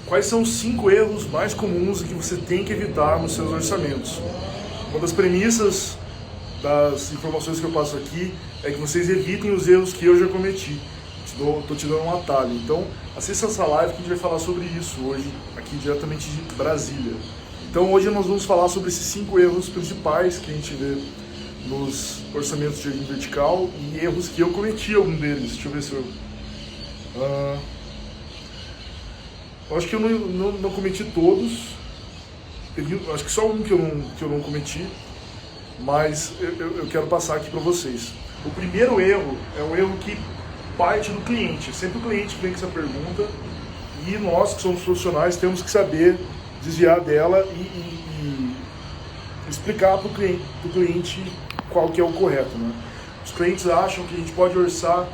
Quais são os 5 erros mais comuns que você tem que evitar nos seus orçamentos? Uma das premissas das informações que eu passo aqui é que vocês evitem os erros que eu já cometi. Estou te dando um atalho. Então, assista essa live que a gente vai falar sobre isso hoje, aqui diretamente de Brasília. Então, hoje nós vamos falar sobre esses 5 erros principais que a gente vê nos orçamentos de jardim vertical e erros que eu cometi algum deles. Deixa eu ver se eu... Eu acho que eu não cometi todos. Acho que só um que eu não cometi, mas eu quero passar aqui para vocês. O primeiro erro é um erro que parte do cliente. Sempre o cliente vem com essa pergunta e nós, que somos profissionais, temos que saber desviar dela e explicar para o cliente qual que é o correto, né? Os clientes acham que a gente pode orçar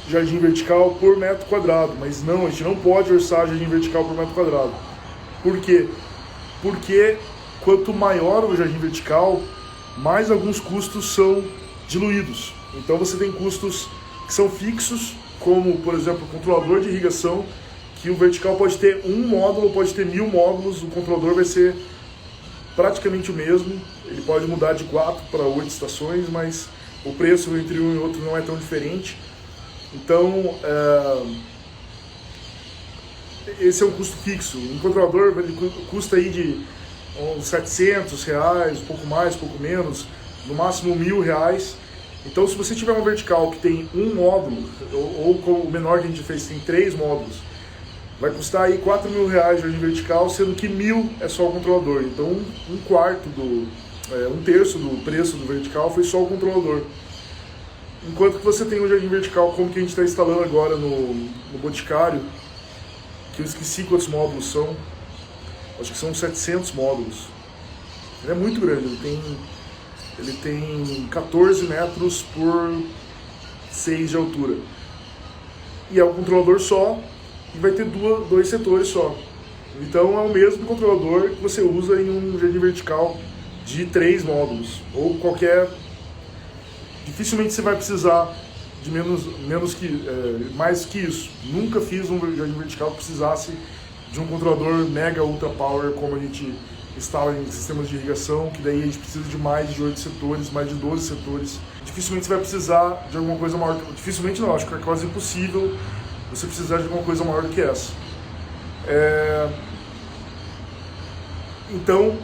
jardim vertical por metro quadrado, mas não, a gente não pode orçar jardim vertical por metro quadrado. Por quê? Porque quanto maior o jardim vertical, mais alguns custos são diluídos. Então você tem custos que são fixos, como por exemplo o controlador de irrigação, que o vertical pode ter um módulo, pode ter 1000 módulos, o controlador vai ser praticamente o mesmo, ele pode mudar de 4 para 8 estações, mas o preço entre um e outro não é tão diferente. Então, esse é um custo fixo. Um controlador custa aí de uns R$700, um pouco mais, um pouco menos, no máximo R$1.000. Então, se você tiver um vertical que tem um módulo, ou o menor que a gente fez tem 3 módulos, vai custar aí R$4.000 de jardim vertical, sendo que 1.000 é só o controlador. Então, um terço do preço do vertical foi só o controlador. Enquanto que você tem um jardim vertical como que a gente está instalando agora no Boticário, que eu esqueci quantos módulos são, acho que são 700 módulos. Ele é muito grande, ele tem 14 metros por 6 de altura. E é um controlador só, e vai ter dois setores só. Então é o mesmo controlador que você usa em um jardim vertical de 3 módulos, ou qualquer... Dificilmente você vai precisar de mais que isso. Nunca fiz um jardim vertical que precisasse de um controlador mega ultra power como a gente instala em sistemas de irrigação, que daí a gente precisa de mais de 8 setores, mais de 12 setores. Dificilmente você vai precisar de alguma coisa maior. Dificilmente não, acho que é quase impossível você precisar de alguma coisa maior do que essa. Então,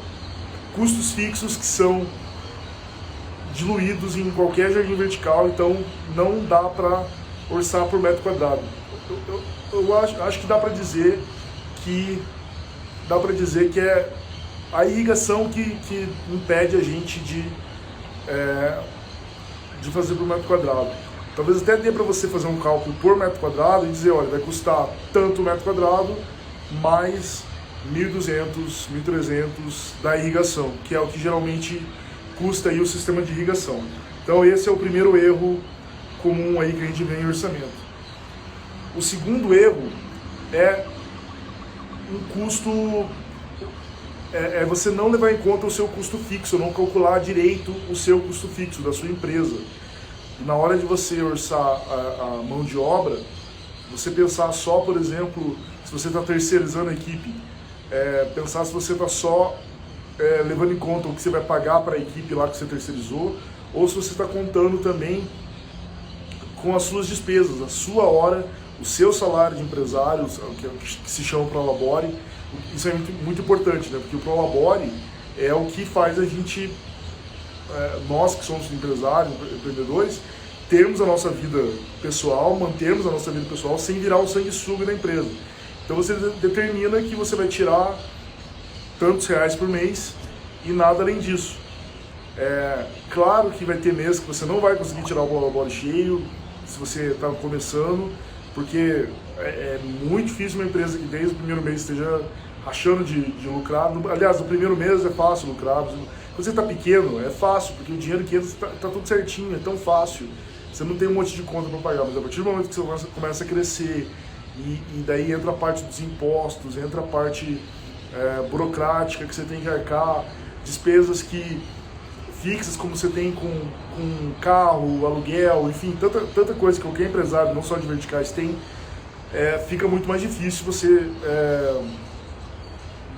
custos fixos que são diluídos em qualquer jardim vertical, então não dá para orçar por metro quadrado. Eu acho que dá para dizer que é a irrigação que impede a gente de fazer por metro quadrado. Talvez até dê para você fazer um cálculo por metro quadrado e dizer, olha, vai custar tanto metro quadrado mais 1.200, 1.300 da irrigação, que é o que geralmente custa aí o sistema de irrigação. Então esse é o primeiro erro comum aí que a gente vê em orçamento. O segundo erro é um custo, você não levar em conta o seu custo fixo, não calcular direito o seu custo fixo da sua empresa. E na hora de você orçar a mão de obra, você pensar só, por exemplo, se você está terceirizando a equipe, pensar se você está só levando em conta o que você vai pagar para a equipe lá que você terceirizou, ou se você está contando também com as suas despesas, a sua hora, o seu salário de empresário, que se chama Prolabore. Isso é muito importante, né? Porque o Prolabore é o que faz a gente, nós que somos empresários, empreendedores, termos a nossa vida pessoal, mantermos a nossa vida pessoal sem virar o sanguessuga da empresa. Então você determina que você vai tirar tantos reais por mês e nada além disso. Claro que vai ter mês que você não vai conseguir tirar o Prolabore cheio, se você está começando, porque é muito difícil uma empresa que desde o primeiro mês esteja rachando de lucrar. Aliás, no primeiro mês é fácil lucrar. Quando você está pequeno, é fácil, porque o dinheiro que entra está tudo certinho, é tão fácil. Você não tem um monte de conta para pagar, mas a partir do momento que você começa a crescer, e daí entra a parte dos impostos, entra a parte burocrática que você tem que arcar, despesas fixas como você tem com carro, aluguel, enfim, tanta coisa que qualquer empresário, não só de verticais, tem. fica muito mais difícil você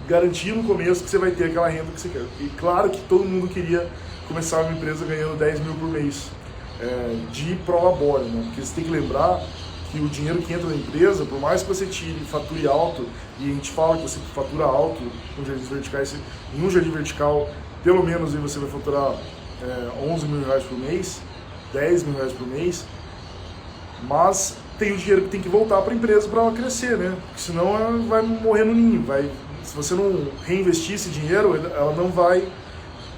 garantir no começo que você vai ter aquela renda que você quer. E claro que todo mundo queria começar uma empresa ganhando 10 mil por mês de prolabore, né? Porque você tem que lembrar que o dinheiro que entra na empresa, por mais que você tire e fature alto, e a gente fala que você fatura alto com jardins verticais, em um jardim vertical, pelo menos aí você vai faturar 11 mil reais por mês, 10 mil reais por mês, mas tem o dinheiro que tem que voltar para a empresa para ela crescer, né? Porque senão ela vai morrer no ninho, se você não reinvestir esse dinheiro, ela não vai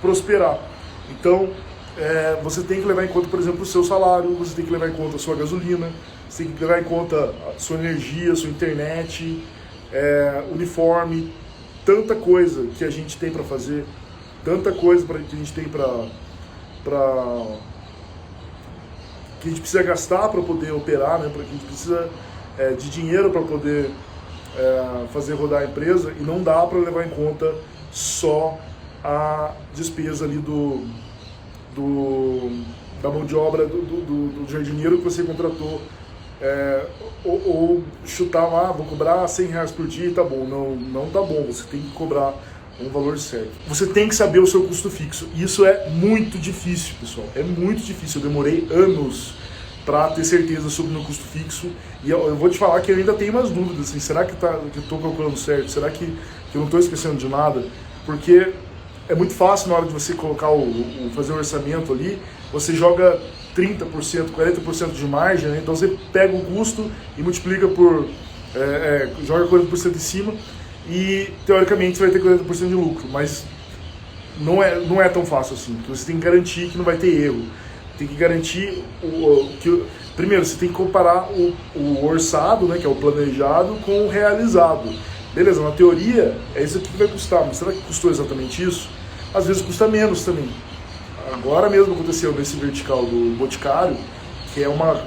prosperar. Então, você tem que levar em conta, por exemplo, o seu salário, você tem que levar em conta a sua gasolina, você tem que levar em conta a sua energia, a sua internet, uniforme, tanta coisa que a gente tem para fazer, tanta coisa que a gente tem que a gente precisa gastar para poder operar, né? Porque a gente precisa de dinheiro para poder fazer rodar a empresa, e não dá para levar em conta só a despesa ali da mão de obra do jardineiro que você contratou, ou chutar lá, vou cobrar 100 reais por dia e tá bom. Não tá bom, você tem que cobrar um valor certo. Você tem que saber o seu custo fixo. Isso é muito difícil, pessoal. É muito difícil. Eu demorei anos para ter certeza sobre o meu custo fixo. E eu vou te falar que eu ainda tenho umas dúvidas. Assim, será que eu estou calculando certo? Será que eu não estou esquecendo de nada? Porque é muito fácil na hora de você colocar fazer o orçamento ali, você joga 30%, 40% de margem, né? Então você pega o custo e multiplica joga 40% em cima, e teoricamente você vai ter 40% de lucro, mas não é tão fácil assim, porque você tem que garantir que não vai ter erro, tem que garantir primeiro você tem que comparar o orçado, né, que é o planejado, com o realizado. Beleza, na teoria é isso aqui que vai custar, mas será que custou exatamente isso? Às vezes custa menos também. Agora mesmo aconteceu nesse vertical do Boticário, que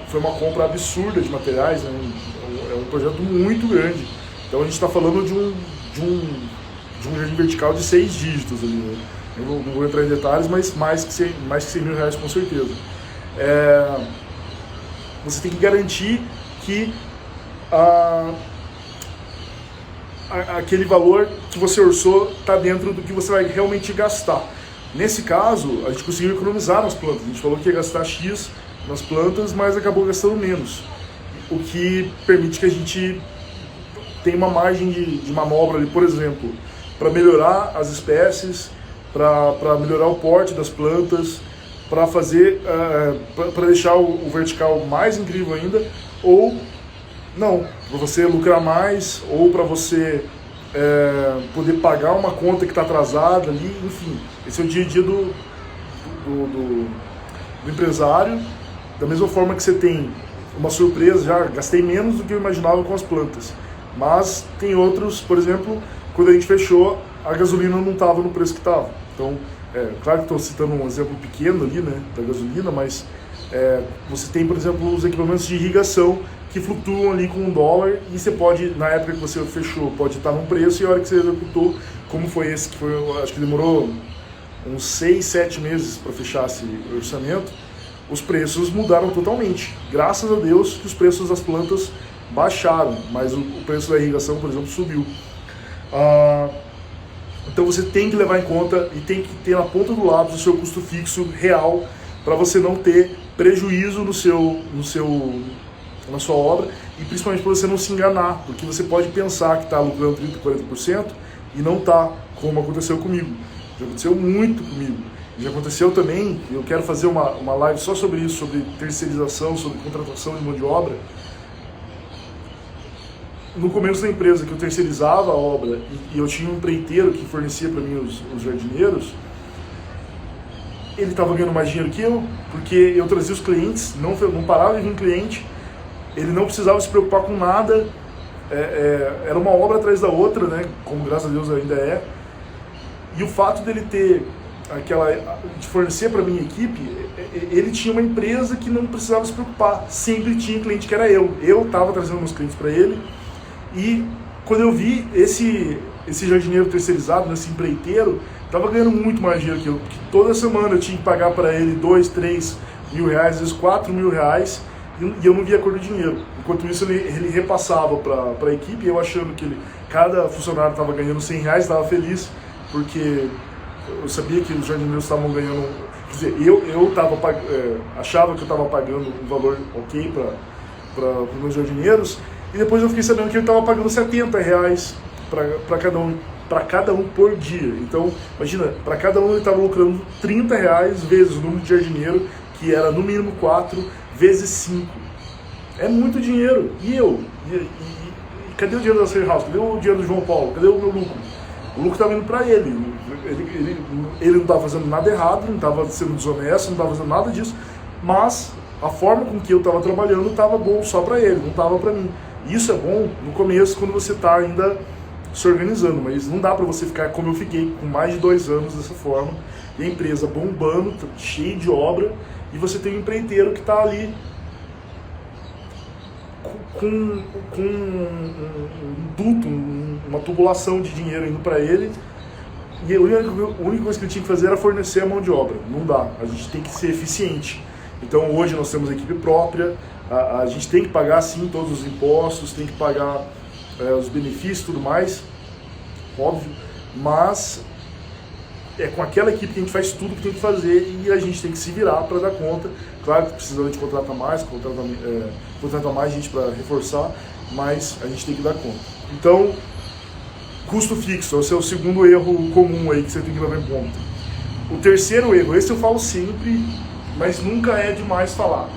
foi uma compra absurda de materiais, né? É um projeto muito grande. Então a gente está falando de um jardim vertical de 6 dígitos ali, né? Eu não vou entrar em detalhes, mas mais que 100 mil reais com certeza. Você tem que garantir que aquele valor que você orçou está dentro do que você vai realmente gastar. Nesse caso, a gente conseguiu economizar nas plantas. A gente falou que ia gastar X nas plantas, mas acabou gastando menos. O que permite que a gente tenha uma margem de manobra ali, por exemplo, para melhorar as espécies, para melhorar o porte das plantas, para para deixar o vertical mais incrível ainda, ou não, para você lucrar mais, ou para você poder pagar uma conta que está atrasada ali, enfim. Esse é o dia a dia do empresário. Da mesma forma que você tem uma surpresa, já gastei menos do que eu imaginava com as plantas. Mas tem outros, por exemplo, quando a gente fechou, a gasolina não estava no preço que estava. Então, claro que estou citando um exemplo pequeno ali, né, da gasolina, mas você tem, por exemplo, os equipamentos de irrigação que flutuam ali com $1, e você pode, na época que você fechou, pode estar num preço, e a hora que você executou, como foi esse, que acho que demorou uns 6, 7 meses para fechar esse orçamento, os preços mudaram totalmente. Graças a Deus que os preços das plantas baixaram, mas o preço da irrigação, por exemplo, subiu. Então você tem que levar em conta e tem que ter na ponta do lápis o seu custo fixo real, para você não ter prejuízo na sua obra, e principalmente para você não se enganar, porque você pode pensar que está lucrando 30%, 40% e não está, como aconteceu comigo. Já aconteceu muito comigo. Já aconteceu também, eu quero fazer uma live só sobre isso, sobre terceirização, sobre contratação de mão de obra. No começo da empresa, que eu terceirizava a obra e eu tinha um empreiteiro que fornecia para mim os jardineiros, ele estava ganhando mais dinheiro que eu, porque eu trazia os clientes, não parava de vir cliente, ele não precisava se preocupar com nada, era uma obra atrás da outra, né, como graças a Deus ainda é. E o fato dele de fornecer para a minha equipe, ele tinha uma empresa que não precisava se preocupar, sempre tinha cliente que era eu estava trazendo meus clientes para ele. E quando eu vi esse jardineiro terceirizado, esse empreiteiro, estava ganhando muito mais dinheiro que eu, porque toda semana eu tinha que pagar para ele 2, 3 mil reais, às vezes 4 mil reais, e eu não via a cor do dinheiro. Enquanto isso, ele repassava para a equipe, eu achando que cada funcionário estava ganhando R$100, estava feliz, porque eu sabia que os jardineiros estavam ganhando. Quer dizer, eu achava que eu estava pagando um valor ok para os meus jardineiros, e depois eu fiquei sabendo que ele estava pagando R$70 para cada um por dia. Então, imagina, para cada um ele estava lucrando R$30 vezes o número de jardineiro, que era no mínimo 4 vezes 5. É muito dinheiro. E eu? Cadê o dinheiro da Sair House? Cadê o dinheiro do João Paulo? Cadê o meu lucro? O lucro estava indo para ele. Ele não estava fazendo nada errado, não estava sendo desonesto, não estava fazendo nada disso, mas a forma com que eu estava trabalhando estava bom só para ele, não estava para mim. Isso é bom no começo, quando você está ainda se organizando, mas não dá para você ficar como eu fiquei, com mais de 2 anos dessa forma, e a empresa bombando, cheia de obra, e você tem um empreiteiro que está ali com um duto, uma tubulação de dinheiro indo para ele, e a única coisa que ele tinha que fazer era fornecer a mão de obra. Não dá, a gente tem que ser eficiente. Então hoje nós temos equipe própria, a gente tem que pagar sim todos os impostos, tem que pagar os benefícios e tudo mais, óbvio, mas é com aquela equipe que a gente faz tudo que tem que fazer e a gente tem que se virar para dar conta. Claro que precisando de contratar mais gente para reforçar, mas a gente tem que dar conta. Então, custo fixo, esse é o segundo erro comum aí que você tem que levar em conta. O terceiro erro, esse eu falo sempre, mas nunca é demais falar.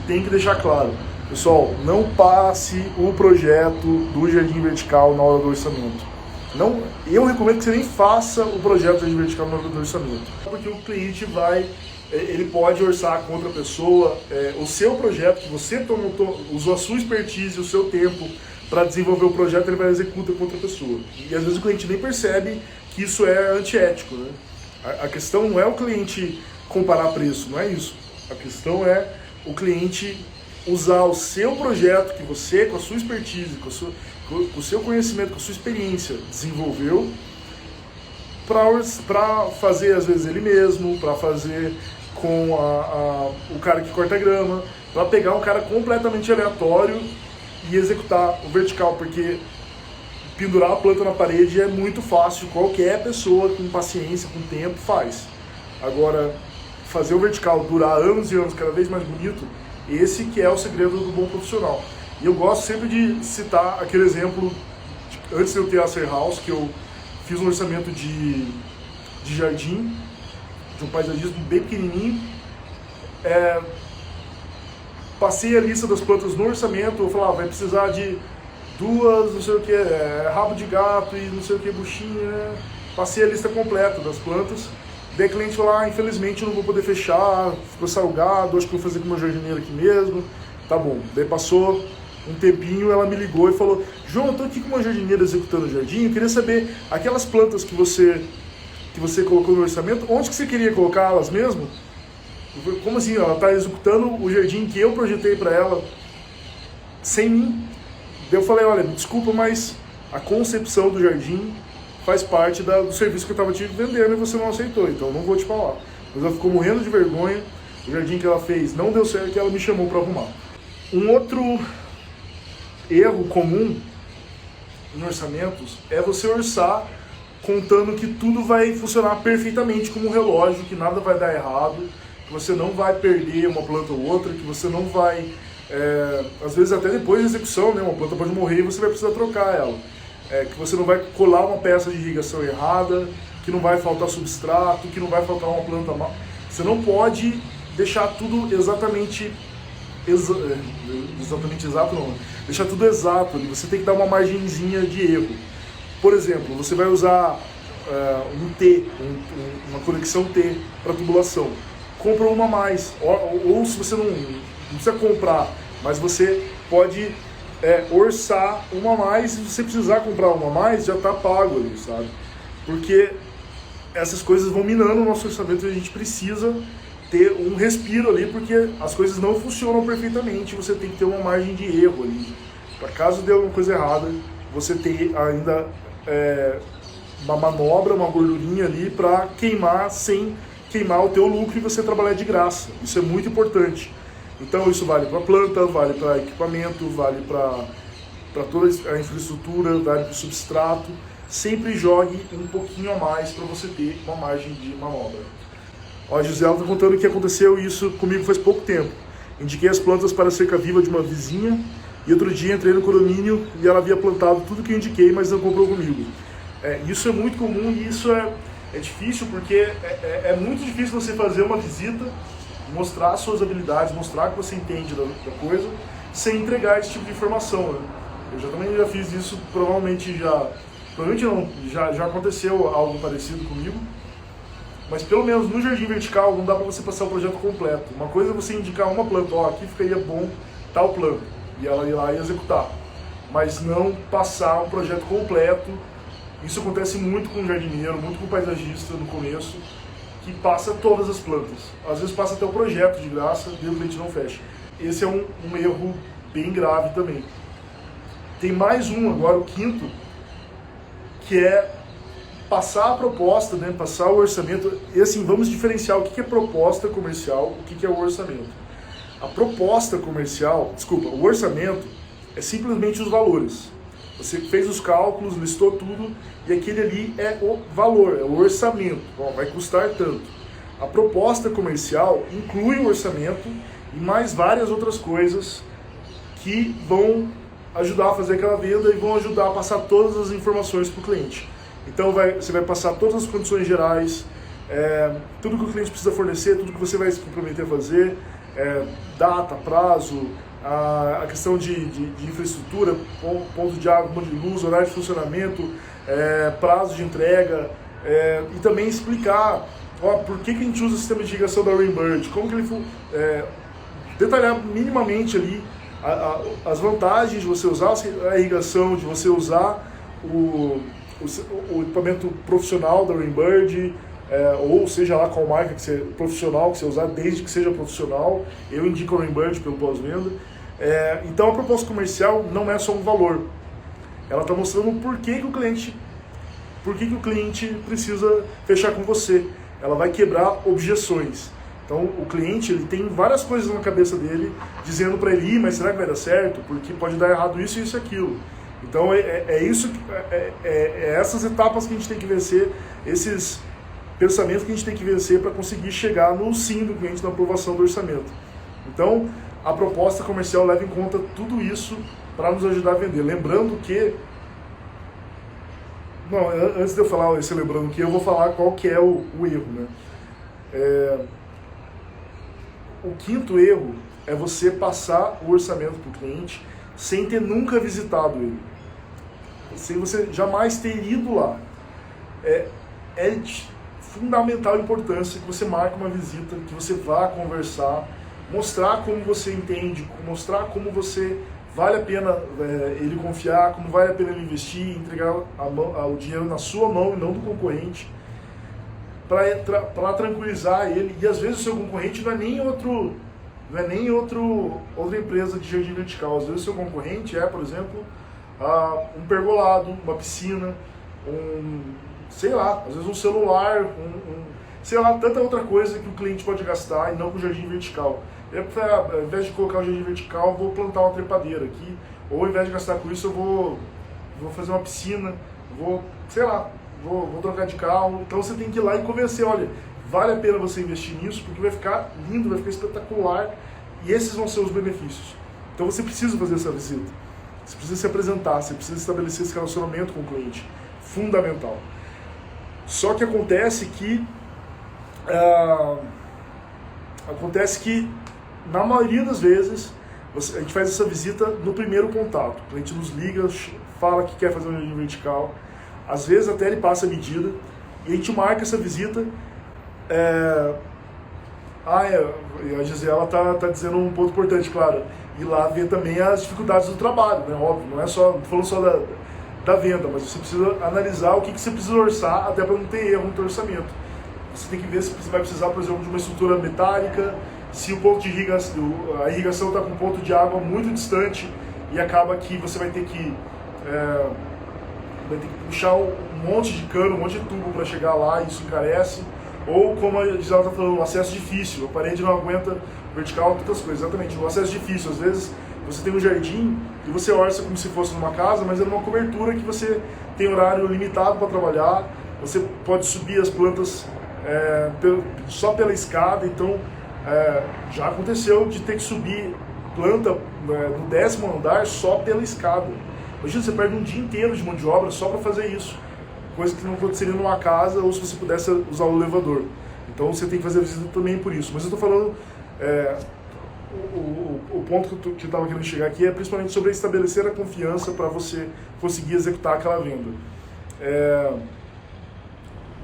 Tem que deixar claro. Pessoal, não passe o projeto do jardim vertical na hora do orçamento. Não, eu recomendo que você nem faça o projeto do jardim vertical na hora do orçamento. Porque o cliente ele pode orçar com outra pessoa, o seu projeto, que você usou a sua expertise, o seu tempo para desenvolver o projeto, ele vai executar com outra pessoa. E às vezes o cliente nem percebe que isso é antiético, né? A questão não é o cliente comparar preço, não é isso. A questão é o cliente usar o seu projeto que você, com a sua expertise, com o seu conhecimento, com a sua experiência, desenvolveu para fazer, às vezes, ele mesmo, para fazer com o cara que corta grama, para pegar um cara completamente aleatório e executar o vertical, porque pendurar a planta na parede é muito fácil, qualquer pessoa com paciência, com tempo, faz. Agora, fazer o vertical durar anos e anos, cada vez mais bonito, esse que é o segredo do bom profissional. E eu gosto sempre de citar aquele exemplo, antes de eu ter a Sair House, que eu fiz um orçamento de jardim, de um paisagismo bem pequenininho, passei a lista das plantas no orçamento, eu falava, vai precisar de 2, não sei o que, rabo de gato e não sei o que, buchinha, passei a lista completa das plantas. Daí a cliente falou, infelizmente eu não vou poder fechar, ficou salgado, acho que vou fazer com o meu jardineiro aqui mesmo. Tá bom. Daí passou um tempinho, ela me ligou e falou, João, eu tô aqui com uma jardineira executando o jardim, eu queria saber, aquelas plantas que você colocou no orçamento, onde que você queria colocá-las mesmo? Como assim? Ela tá executando o jardim que eu projetei para ela, sem mim. Daí eu falei, olha, desculpa, mas a concepção do jardim faz parte do serviço que eu estava te vendendo e você não aceitou, então eu não vou te falar. Mas ela ficou morrendo de vergonha, o jardim que ela fez não deu certo e ela me chamou para arrumar. Um outro erro comum em orçamentos é você orçar contando que tudo vai funcionar perfeitamente como um relógio, que nada vai dar errado, que você não vai perder uma planta ou outra, que você não vai, às vezes até depois da execução, né, uma planta pode morrer e você vai precisar trocar ela. Que você não vai colar uma peça de irrigação errada, que não vai faltar substrato, que não vai faltar uma planta mal. Você não pode deixar tudo exatamente exato não, deixar tudo exato, você tem que dar uma margenzinha de erro. Por exemplo, você vai usar um T, uma conexão T para tubulação. Compra uma a mais, ou se você não precisa comprar, mas você pode orçar uma a mais, e se você precisar comprar uma a mais, já está pago ali, sabe? Porque essas coisas vão minando o nosso orçamento e a gente precisa ter um respiro ali, porque as coisas não funcionam perfeitamente, você tem que ter uma margem de erro ali. Para caso dê alguma coisa errada, você ter ainda uma manobra, uma gordurinha ali para queimar sem queimar o teu lucro e você trabalhar de graça. Isso é muito importante. Então isso vale para planta, vale para equipamento, vale para toda a infraestrutura, vale para o substrato. Sempre jogue um pouquinho a mais para você ter uma margem de manobra. Ó, a Gisela está contando que aconteceu isso comigo faz pouco tempo. Indiquei as plantas para a cerca viva de uma vizinha e outro dia entrei no condomínio e ela havia plantado tudo que eu indiquei, mas não comprou comigo. Isso é muito comum e isso é difícil porque é muito difícil você fazer uma visita, mostrar suas habilidades, mostrar que você entende da coisa, sem entregar esse tipo de informação, né? Eu também já fiz isso, provavelmente não, já aconteceu algo parecido comigo, mas pelo menos no jardim vertical não dá para você passar o projeto completo. Uma coisa é você indicar uma planta, ó, aqui ficaria bom tal planta, e ela ir lá e executar, mas não passar um projeto completo. Isso acontece muito com o jardineiro, muito com o paisagista no começo, que passa todas as plantas. Às vezes passa até o projeto de graça e o cliente não fecha. Esse é um erro bem grave também. Tem mais um agora, o quinto, que é passar a proposta, né, passar o orçamento. E assim, vamos diferenciar o que é proposta comercial, o que é o orçamento. A proposta comercial, desculpa, o orçamento é simplesmente os valores. Você fez os cálculos, listou tudo e aquele ali é o valor, é o orçamento. Bom, vai custar tanto. A proposta comercial inclui o orçamento e mais várias outras coisas que vão ajudar a fazer aquela venda e vão ajudar a passar todas as informações para o cliente. Então você vai passar todas as condições gerais, tudo que o cliente precisa fornecer, tudo que você vai se comprometer a fazer, data, prazo, a questão de infraestrutura, ponto de água, ponto de luz, horário de funcionamento, prazo de entrega, e também explicar por que a gente usa o sistema de irrigação da Rainbird, como que ele detalhar minimamente ali as vantagens de você usar a irrigação, de você usar o equipamento profissional da Rainbird, ou seja lá qual marca profissional que você usar, desde que seja profissional. Eu indico a Rainbird pelo pós-venda. Então a proposta comercial não é só um valor, ela está mostrando por que o cliente precisa fechar com você. Ela vai quebrar objeções. Então o cliente ele tem várias coisas na cabeça dele dizendo para ele, mas será que vai dar certo? Porque pode dar errado isso, isso e aquilo. Então essas etapas que a gente tem que vencer, esses pensamentos que a gente tem que vencer para conseguir chegar no sim do cliente na aprovação do orçamento. Então a proposta comercial leva em conta tudo isso para nos ajudar a vender. Lembrando que... Não, antes de eu falar esse lembrando que, eu vou falar qual que é o erro, né? O quinto erro é você passar o orçamento para o cliente sem ter nunca visitado ele, sem você jamais ter ido lá. É de fundamental importância que você marque uma visita, que você vá conversar, mostrar como você entende, mostrar como vale a pena ele confiar, como vale a pena ele investir, entregar o dinheiro na sua mão e não do concorrente, para tranquilizar ele. E às vezes o seu concorrente não é nem outra empresa de jardim vertical. Às vezes o seu concorrente por exemplo, um pergolado, uma piscina, sei lá, às vezes um celular, sei lá, tanta outra coisa que o cliente pode gastar e não com o jardim vertical. Ao invés de colocar o jardim vertical, eu vou plantar uma trepadeira aqui, ou ao invés de gastar com isso, eu vou fazer uma piscina, sei lá, vou trocar de carro. Então você tem que ir lá e convencer, olha, vale a pena você investir nisso, porque vai ficar lindo, vai ficar espetacular, e esses vão ser os benefícios. Então você precisa fazer essa visita, você precisa se apresentar, você precisa estabelecer esse relacionamento com o cliente, fundamental. Só que acontece que na maioria das vezes a gente faz essa visita no primeiro contato. O cliente nos liga, fala que quer fazer um jardim vertical, às vezes até ele passa a medida e a gente marca essa visita. A Gisela tá dizendo um ponto importante, claro, e lá ver também as dificuldades do trabalho, né? Óbvio, não é só, não falando só da venda, mas você precisa analisar o que você precisa orçar, até para não ter erro no teu orçamento. Você tem que ver se você vai precisar, por exemplo, de uma estrutura metálica, se o ponto de a irrigação está com um ponto de água muito distante e acaba que você vai ter que puxar um monte de cano, um monte de tubo para chegar lá, e isso encarece. Ou como a Gisela está falando, o acesso difícil, a parede não aguenta vertical, outras coisas. Exatamente, o acesso difícil. Às vezes você tem um jardim e você orça como se fosse numa casa, mas é numa cobertura que você tem horário limitado para trabalhar, você pode subir as plantas só pela escada, então já aconteceu de ter que subir planta no 10º andar só pela escada. Imagina, você perde um dia inteiro de mão de obra só para fazer isso, coisa que não aconteceria numa casa ou se você pudesse usar o elevador. Então você tem que fazer a visita também por isso. Mas eu estou falando, o ponto que eu estava querendo chegar aqui é principalmente sobre estabelecer a confiança para você conseguir executar aquela venda.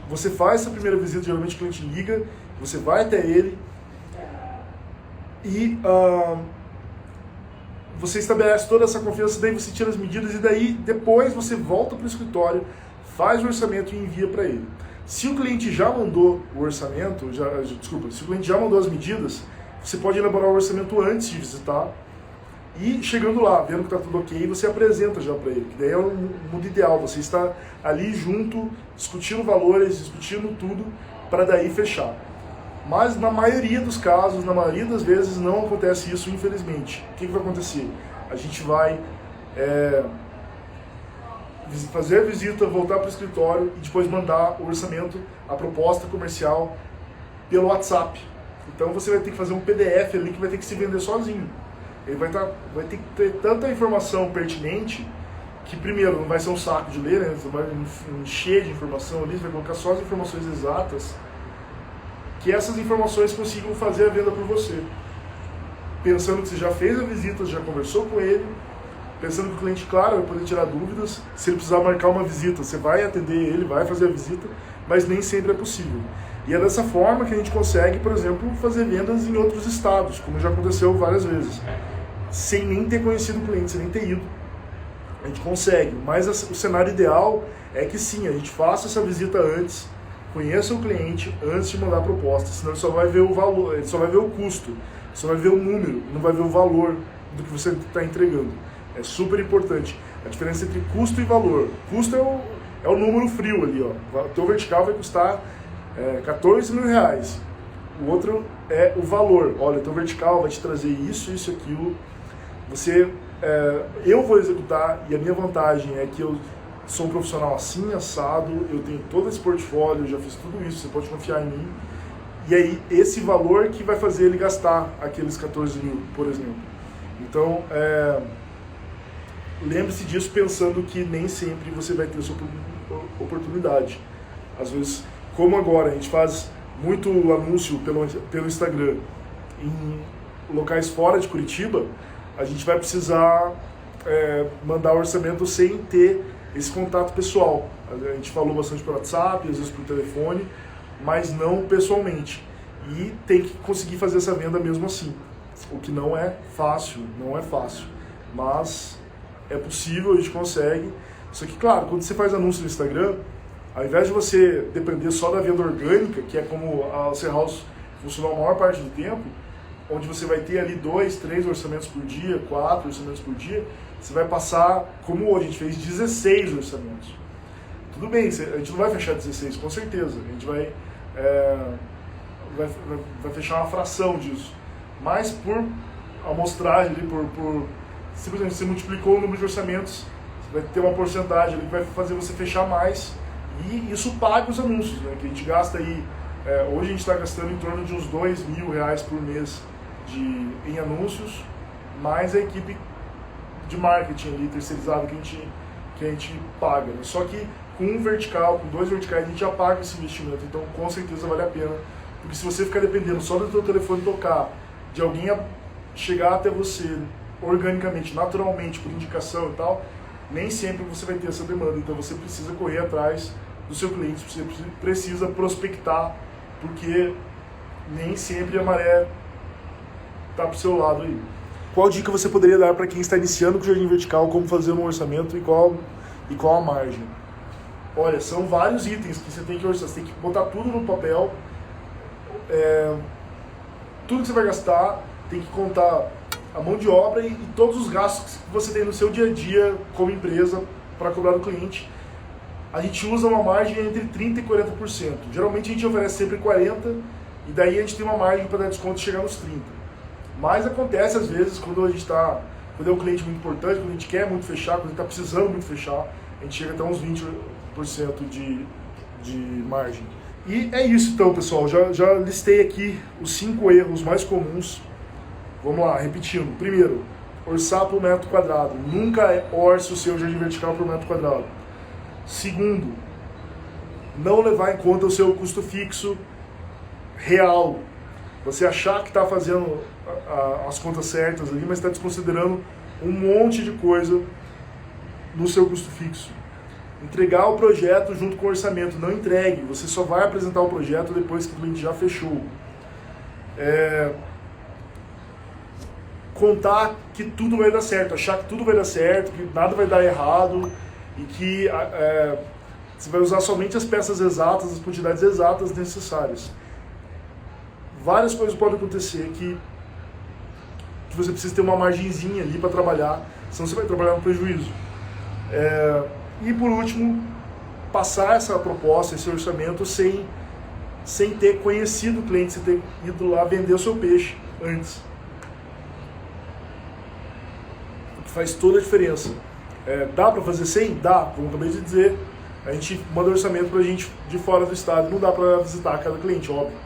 Você faz essa primeira visita, geralmente o cliente liga, você vai até ele e você estabelece toda essa confiança, daí você tira as medidas e daí depois você volta para o escritório, faz o orçamento e envia para ele. Se o cliente já mandou o orçamento, se o cliente já mandou as medidas, você pode elaborar o orçamento antes de visitar e chegando lá, vendo que está tudo ok, você apresenta já para ele, que daí é o mundo ideal, você está ali junto, discutindo valores, discutindo tudo, para daí fechar. Mas na maioria dos casos, na maioria das vezes, não acontece isso, infelizmente. O que vai acontecer? A gente vai fazer a visita, voltar para o escritório e depois mandar o orçamento, a proposta comercial, pelo WhatsApp. Então você vai ter que fazer um PDF ali que vai ter que se vender sozinho. Ele vai ter que ter tanta informação pertinente que, primeiro, não vai ser um saco de ler, né? Você vai encher de informação ali, você vai colocar só as informações exatas, que essas informações consigam fazer a venda por você. Pensando que você já fez a visita, já conversou com ele, pensando que o cliente, claro, vai poder tirar dúvidas. Se ele precisar marcar uma visita, você vai atender ele, vai fazer a visita, mas nem sempre é possível. E é dessa forma que a gente consegue, por exemplo, fazer vendas em outros estados, como já aconteceu várias vezes. Sem nem ter conhecido o cliente, sem nem ter ido. A gente consegue, mas o cenário ideal é que sim, a gente faça essa visita antes, conheça o cliente antes de mandar a proposta, senão ele só vai ver o valor, ele só vai ver o custo, só vai ver o número, não vai ver o valor do que você está entregando. É super importante. A diferença entre custo e valor. Custo é o número frio ali, ó. O teu vertical vai custar 14 mil reais. O outro é o valor. Olha, o teu vertical vai te trazer isso, isso, aquilo. Eu vou executar e a minha vantagem é que eu sou um profissional assim, assado, eu tenho todo esse portfólio, eu já fiz tudo isso, você pode confiar em mim. E aí, esse valor que vai fazer ele gastar aqueles 14 mil, por exemplo. Então, lembre-se disso pensando que nem sempre você vai ter essa oportunidade. Às vezes, como agora, a gente faz muito anúncio pelo Instagram em locais fora de Curitiba, a gente vai precisar mandar orçamento sem ter esse contato pessoal. A gente falou bastante por WhatsApp, às vezes por telefone, mas não pessoalmente. E tem que conseguir fazer essa venda mesmo assim. O que não é fácil, mas é possível, a gente consegue. Só que, claro, quando você faz anúncio no Instagram, ao invés de você depender só da venda orgânica, que é como a Ser House funciona a maior parte do tempo, onde você vai ter ali 2, 3 orçamentos por dia, 4 orçamentos por dia, você vai passar, como hoje, a gente fez 16 orçamentos. Tudo bem, a gente não vai fechar 16, com certeza. A gente vai fechar uma fração disso. Mas por amostragem, simplesmente você multiplicou o número de orçamentos, você vai ter uma porcentagem ali que vai fazer você fechar mais. E isso paga os anúncios, né? Que a gente gasta aí, hoje a gente está gastando em torno de uns R$2.000 por mês em anúncios, mais a equipe de marketing ali, terceirizado que a gente paga. Né? Só que com um vertical, com 2 verticais, a gente já paga esse investimento, então com certeza vale a pena. Porque se você ficar dependendo só do teu telefone tocar, de alguém chegar até você organicamente, naturalmente, por indicação e tal, nem sempre você vai ter essa demanda. Então você precisa correr atrás do seu cliente, você precisa prospectar, porque nem sempre a maré está para o seu lado aí. Qual dica você poderia dar para quem está iniciando com o jardim vertical, como fazer um orçamento e qual a margem? Olha, são vários itens que você tem que orçar, você tem que botar tudo no papel, tudo que você vai gastar, tem que contar a mão de obra e todos os gastos que você tem no seu dia a dia como empresa para cobrar do cliente. a gente usa uma margem entre 30% e 40%. Geralmente a gente oferece sempre 40%, e daí a gente tem uma margem para dar desconto e chegar nos 30%. Mas acontece às vezes quando a gente está, quando é um cliente muito importante, quando a gente quer muito fechar, quando a gente está precisando muito fechar, a gente chega até uns 20% de margem. E é isso então, pessoal, já listei aqui os 5 erros mais comuns. Vamos lá, repetindo. Primeiro, orçar por metro quadrado. Nunca orce o seu jardim vertical por metro quadrado. Segundo, não levar em conta o seu custo fixo real. Você achar que está fazendo as contas certas ali, mas está desconsiderando um monte de coisa no seu custo fixo. Entregar o projeto junto com o orçamento. Não entregue, você só vai apresentar o projeto depois que o cliente já fechou. Contar que tudo vai dar certo, achar que tudo vai dar certo, que nada vai dar errado e que você vai usar somente as peças exatas, as quantidades exatas necessárias. Várias coisas podem acontecer que você precisa ter uma margenzinha ali para trabalhar, senão você vai trabalhar no prejuízo. E por último, passar essa proposta, esse orçamento sem ter conhecido o cliente, sem ter ido lá vender o seu peixe antes. O que faz toda a diferença. Dá para fazer sem? Dá, como eu acabei de dizer. A gente manda orçamento para a gente de fora do estado, não dá para visitar cada cliente, óbvio.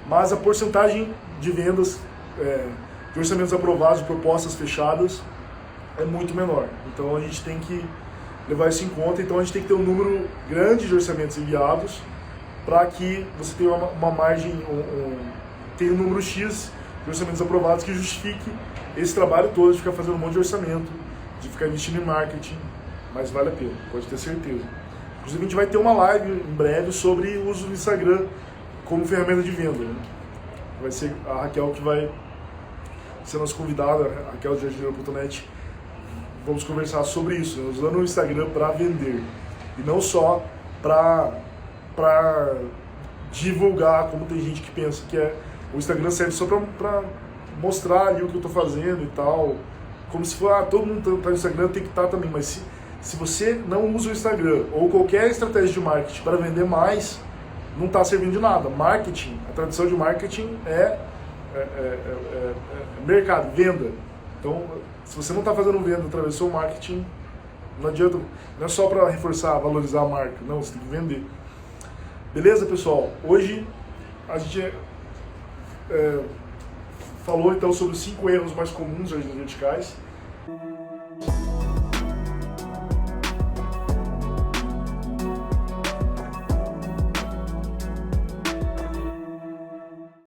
Mas a porcentagem de vendas, de orçamentos aprovados, de propostas fechadas, é muito menor. Então a gente tem que levar isso em conta. Então a gente tem que ter um número grande de orçamentos enviados para que você tenha uma margem, tenha um número X de orçamentos aprovados que justifique esse trabalho todo de ficar fazendo um monte de orçamento, de ficar investindo em marketing, mas vale a pena, pode ter certeza. Inclusive a gente vai ter uma live em breve sobre o uso do Instagram como ferramenta de venda, né? Vai ser a Raquel que vai ser nossa convidada, a Raquel de jardineiro.net. Vamos conversar sobre isso, né? Usando o Instagram para vender e não só para divulgar, como tem gente que pensa que o Instagram serve só para mostrar ali o que eu estou fazendo e tal, como se for, todo mundo está no Instagram, tem que estar também, mas se você não usa o Instagram ou qualquer estratégia de marketing para vender mais, não está servindo de nada. Marketing, a tradução de marketing é mercado, venda. Então, se você não está fazendo venda através do seu marketing, não adianta, não é só para reforçar, valorizar a marca, não, você tem que vender. Beleza, pessoal? Hoje a gente falou então sobre os 5 erros mais comuns das jardins verticais.